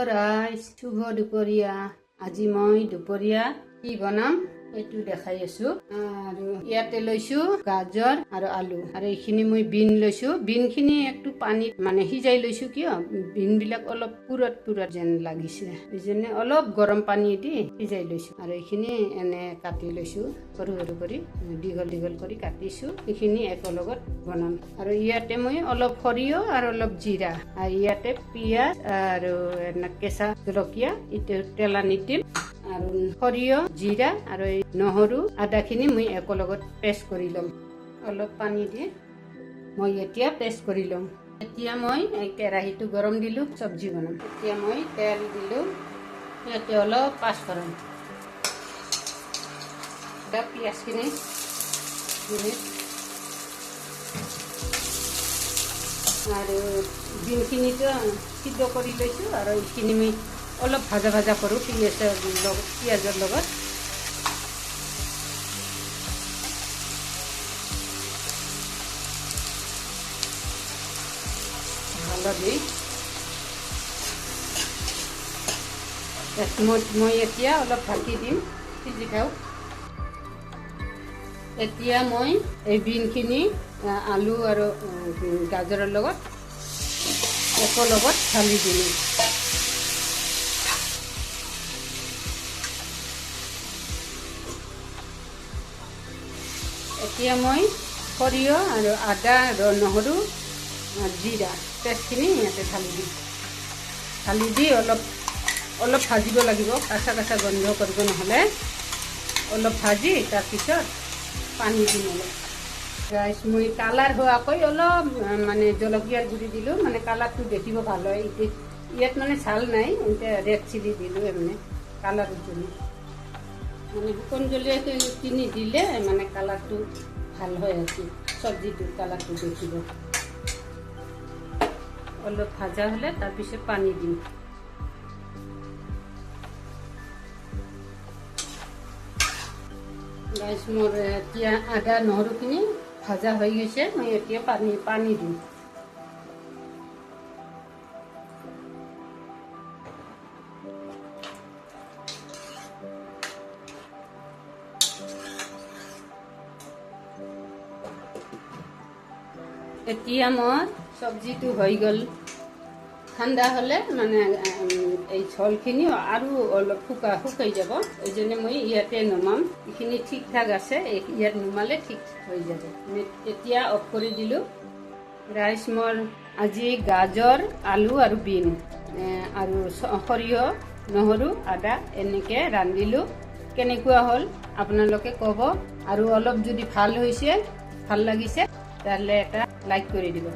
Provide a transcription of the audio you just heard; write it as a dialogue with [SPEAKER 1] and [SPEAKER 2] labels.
[SPEAKER 1] ৰাইজ শুভ দুপৰীয়া। আজি মই দুপৰীয়া কি বনাম এইটো দেখাই আছো। আৰু ইয়াতে লৈছো গাজৰ আৰু আলু, আৰু এইখিনি মই বিন লৈছো। বিন খিনি একটু পানীত সিজাই লৈছো, কিয় বিন বিলাক অলপ পুৰত যেন লাগিছে, এইজন্য অলপ গৰম পানী দি সিজাই লৈছো। আৰু এইখিনি এনে কাটি লৈছো, সৰু সৰু কৰি দীঘল কৰি কাটিছো। এইখিনি একেলগত বনাম। আৰু ইয়াতে মই অলপ সৰিয়হ আৰু অলপ জিৰা, আৰু ইয়াতে পিঁয়াজ আৰু কেঁচা জলকীয়া এইটো তেলা নিদিম, আৰু সৰিয়হ জিৰা আৰু নহৰু আদাখিনি মই একেলগত পেষ্ট কৰি ল'ম। অলপ পানী দি মই এতিয়া পেষ্ট কৰি ল'ম। এতিয়া মই কেৰাহীটো গৰম দিলোঁ, চব্জি বনাম। এতিয়া মই তেল দিলোঁ, ইয়াতে অলপ পাঁচফোৰণ, পিঁয়াজখিনি দিলোঁ আৰু বিনখিনিতো সিদ্ধ কৰি লৈছোঁ। আৰু এইখিনি মই অলপ ভাজা কৰোঁ পিঁয়াজৰ লগত। হালধি মই এতিয়া অলপ ঢাকি দিম, সিজি থাকক। এতিয়া মই এই বিনখিনি আলু আৰু গাজৰৰ লগত একেলগত ঢালি দিলোঁ। এতিয়া মই সৰিয়হ আৰু আদা আৰু নহৰু জিৰা পেষ্টখিনি ইয়াতে ঢালি দিম। ঢালি দি অলপ ভাজিব লাগিব, কাঁচা গন্ধ কৰিব, নহ'লে অলপ ভাজি তাৰপিছত পানী দিম অলপ। ৰাইচ মই কালাৰ হোৱাকৈ অলপ জলকীয়াৰ গুড়ি দিলোঁ, কালাৰটো দেখিব ভাল হয়। ইয়াত ছাল নাই, এতিয়া ৰেড চিলি দিলোঁ, কালাৰৰ জন্য। শুকন জলকীয়াটো কিনি দিলে কালাৰটো ভাল হয় আছে, চব্জিটোৰ কালাৰটো দেখিব। অলপ ভাজা হ'লে তাৰপিছত পানী দিম। গাইছ, মোৰ এতিয়া আদা নহৰুখিনি ভাজা হৈ গৈছে, মই এতিয়া পানী দিম। এতিয়া মোৰ চব্জিটো হৈ গ'ল। ঠাণ্ডা হ'লে এই ঝোলখিনি আৰু অলপ শুকাই যাব, এইজন্য মই ইয়াতে নমাম। এইখিনি ঠিক ঠাক আছে, ইয়াত নমালে ঠিক হৈ যাব। এতিয়া অফ কৰি দিলোঁ। ৰাইচ, মোৰ আজি গাজৰ আলু আৰু বিন আৰু সৰিয়হ নহৰু আদা এনেকৈ ৰান্ধিলোঁ। কেনেকুৱা হ'ল আপোনালোকে ক'ব, আৰু অলপ যদি ভাল লাগিছে তাহলে এটা লাইক কৰি দিব।